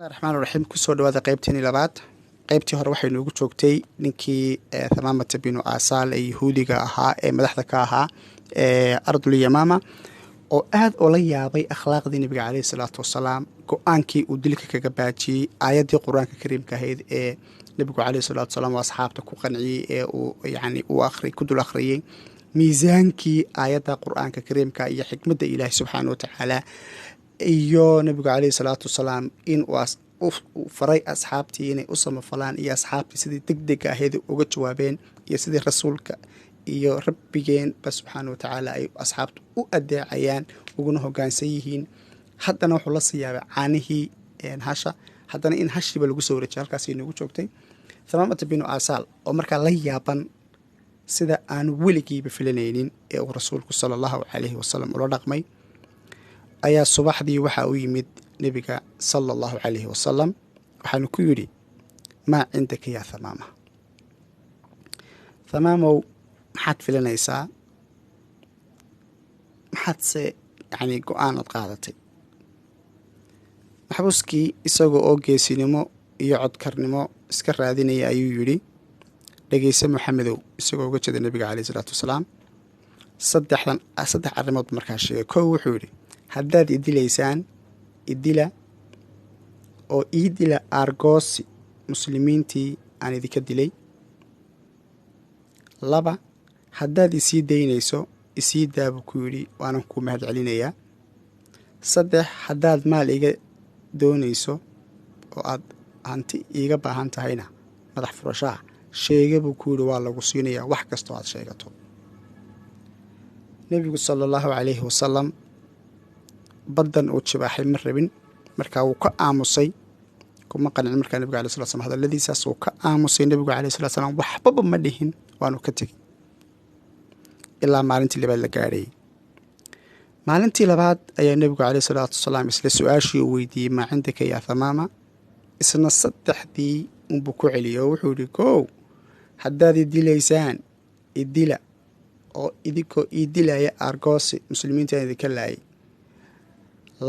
الرحمن الرحيم kusoo dhawaada qaybtii labaad qaybtii hore waxay noogu joogtay ninkii Thamaamata binu Asaal ee Yahuudiga ahaa ee madaxda ka ahaa ardul Yamaama oo aad oo la yaabay akhlaaqdii nabiga kaleey salaatu wasalaam go'aankii uu dilka kaga baajiyay aayadii quraanka kariimka ahayd ee nabiga kaleey salaatu wasalaam asxaabta ku qanciyay ee uu akhri ku dul akhriyay miisaankii aayada quraanka kariimka iyo xikmadda Ilaahay subhanahu wa ta'ala iyo nabiga kaleey salaatu wasalaam in uu faray asxaabtii inay u samafalaan iyo asxaabtii sidii degdeg ahayd uga jawaabeen iyo sidii rasuulka iyo rabbigeen subhanahu wa ta'ala ay asxaabtu u adeecayaan uguna hoggaansan yihiin haddana wuxuu la siyaabay caanihii hasha haddana in hashiba lagu soo wareejiyay halkaas inuu joogtay Thamaamata binu Asaal oo markaa la yaaban sida aan weligiiba filanaynin ee uu rasuulku sallallahu alayhi wasallam ula dhaqmay ayaa subaxdii waxa uu yimid nabiga sallallahu alayhi wasallam waxaanu ku yiri ma cindaka ya Thamaama Thamaamo maxaad filanaysaa maxaad se go'aan qaadatay maxbuuskii isagoo oo geesinimo iyo codkarnimo iska raadinaya ayuu yiri dhageysa Maxamedow isagoo uga jeeda nabiga kaleey salaatu wasalaam saddex arrimood markaa sheegay koow wuxuu yiri haddaad idilaysaan idila oo idila argoosi muslimiintii aan idinka dilay laba haddaad isii daynayso isii daabu ku yiri waanan ku mahad celinayaa saddex haddaad maal iga doonayso oo aad hanti iga baahan tahayna madax furashaa sheegabu ku yiri waa lagu siinayaa wax kasta aad sheegato nabigu sallallahu alayhi wasallam badan oo jibaaxay mar rabin markaa uu ka aamusay kuma qancin markaa nabiga kaleey salaatu wasalaam hadaladiisaas uu ka aamusay nabiga kaleey salaatu wasalaam waxba ma dhihin waanu ka tagay ilaa maalintii labaad la gaaray maalintii labaad ayaa nabiga kaleey salaatu wasalaam isla su'aashii uu weydiiyay ma cindaka ya Thamaama isna saddexdii uu ku celiyo wuxuu yiri koow haddaad idilaysaan idila oo idinko idilaya argoosi muslimiinta idinka laayay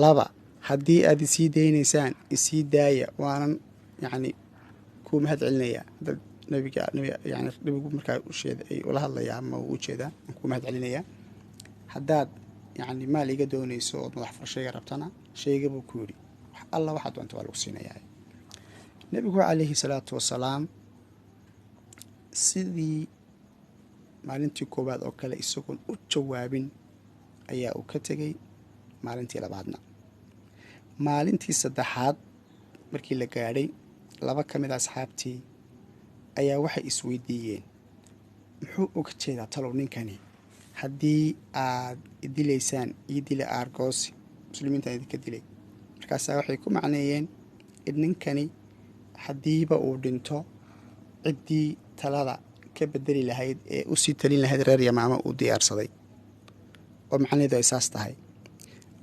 laba haddii aad isii daynaysaan isii daaya waanan ku mahad celinayaa nabigu markaa u sheeday ay ula hadlayaa ama uu jeedaa ku mahad celinayaa haddaad maal iga doonayso oo madax furashayga rabtana shayga buu ku yiri wax alla waxa doonto waa lagu siinayaa nabigu kaleey salaatu wasalaam sidii maalintii koobaad oo kale isagoon u jawaabin ayaa uu ka tagay maalintii labaadna maalintii saddexaad markii la gaadhay laba ka mid asxaabtii ayaa waxay isweydiiyeen muxuu uga jeedaa talow ninkani haddii aad idilaysaan idila argoosi muslimiinta idinka dilay markaasaa waxay ku macneeyeen in ninkani haddiiba uu dhinto ciddii talada ka bedeli lahayd ee u sii talin lahayd reer Yamaama uu diyaarsaday oo macnaheedu ay saas tahay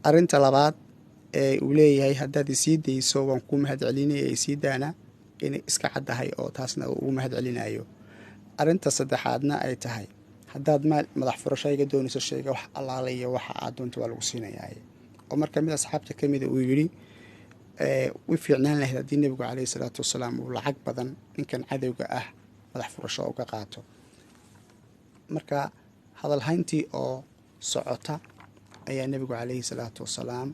arinta labaad ee uu leeyahay haddaad isii dayso waan ku mahad celinaya isii daana inay iska caddahay oo taasna uu mahad celinayo arinta saddexaadna ay tahay haddaad madax furashayga doonayso sheega wax allaale iyo waxa aad doonto waa lagu siinayaa oo marka mid asxaabta kamid uu yiri way fiicnaan lahayd haddii nabigu kaleey salaatu wasalaam uu lacag badan ninkan cadawga ah madax furasho uga qaato marka hadal hayntii oo socota ayaa nabigu kaleey salaatu wasalaam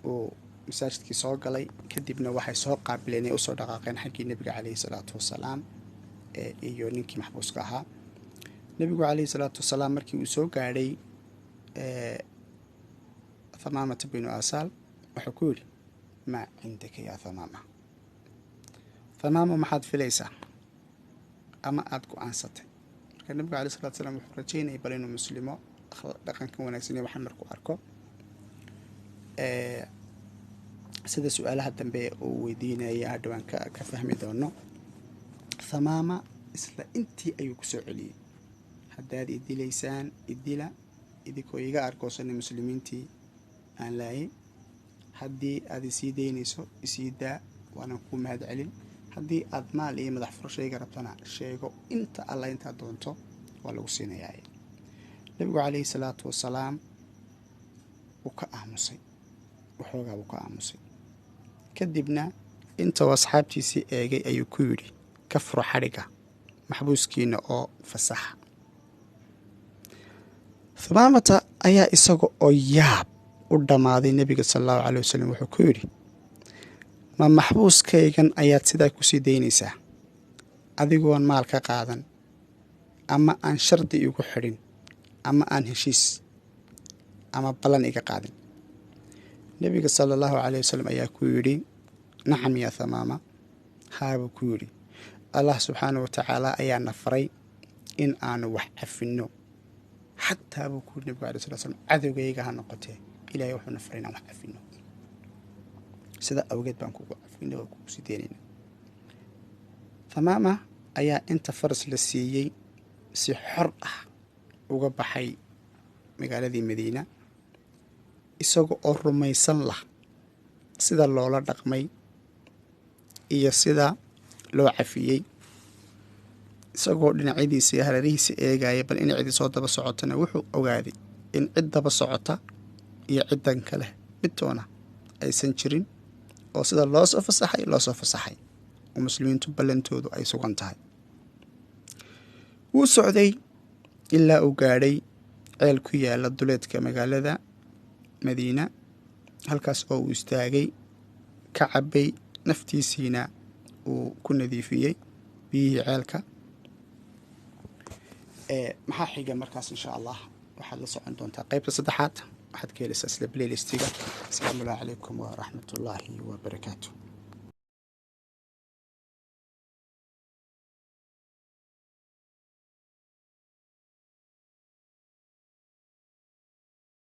oo masaajidkii soo galay kadibna waxay soo qaabileen oo soo dhaqaaqeen xaggii nabiga kaleey salaatu wasalaam iyo ninkii maxbuuska ahaa nabigu kaleey salaatu wasalaam markii uu soo gaadhay Thamaamata binu Asaal wuxuu ku yiri ma cindaka ya Thamaama Thamaama maxaad filaysaa ama aad ku aansatay marka nabiga kaleey salaatu wasalaam wuxuu rajeynayay bal inuu muslimo dhaqanka wanaagsan ee waxaan markuu arko sida su'aalaha dambe uu weydiinaya hadhawaan ka fahmi doono Thamaama isla intii ayuu ku soo celiyay haddaad idilaysaan idila idinkoo iga argoosan muslimiintii aan laayay haddii aad isii daynayso isii daa waanan ku mahad celin haddii aad maal iyo madax furashayga rabtana sheego inta alla inta doonto waa lagu siinayaa nabigu kaleey salaatu wasalaam uu ka aamusay waxoogaa uu ka aamusay kadibna intuu asxaabtiisii eegay ayuu ku yidhi ka furo xadhigga maxbuuskiina oo fasaxa. Thumaamata ayaa isaga oo yaab u dhammaaday nebiga sala allahu caleyh wasalam wuxuu ku yidhi, ma maxbuuskaygan ayaad sidaa ku sii daynaysaa adigoon maal ka qaadan ama aan shardi igu xidhin ama aan heshiis ama ballan iga qaadin? nebiga sala allahu caleyh wasalam ayaa ku yidhi, nacam yaa Thumaama, haabuu ku yidhi, allah subxaanahu watacaala ayaana faray in aanu wax cafinno, xataa buu ku yidhi nebigu alai sala slam cadowgayga ha noqotee ilaahay wuxuuna faray inaan wax cafinno, sida awgeed baan kugu cafinno oo kugu sii deynayna. Thumaama ayaa inta faras la siiyey si xor ah uga baxay magaaladii Madiina, isaga oo rumaysan lah sida loola dhaqmay iyo sida loo cafiyey, isagoo dhinacyadiisa iyo hareerihiisa eegaya bal inay cidi soo daba socotana wuxuu ogaaday in cid daba socota iyo ciddan kale midtoona aysan jirin, oo sida loo soo fasaxay oo muslimiintu ballantoodu ay sugan tahay. wuu socday ilaa uu gaadhay ceel ku yaala duleedka magaalada Madiina, halkaas oo uu istaagay, ka cabbay, naftiisiina uu ku nadiifiyey biyihii ceelka. maxaa xiga markaas insha allah waxaad la socon doontaa qaybta saddexaad, waxaad ka helaysaa isla playlistiga. asalaamu calaykum waraxmatullaahi wabarakaatu.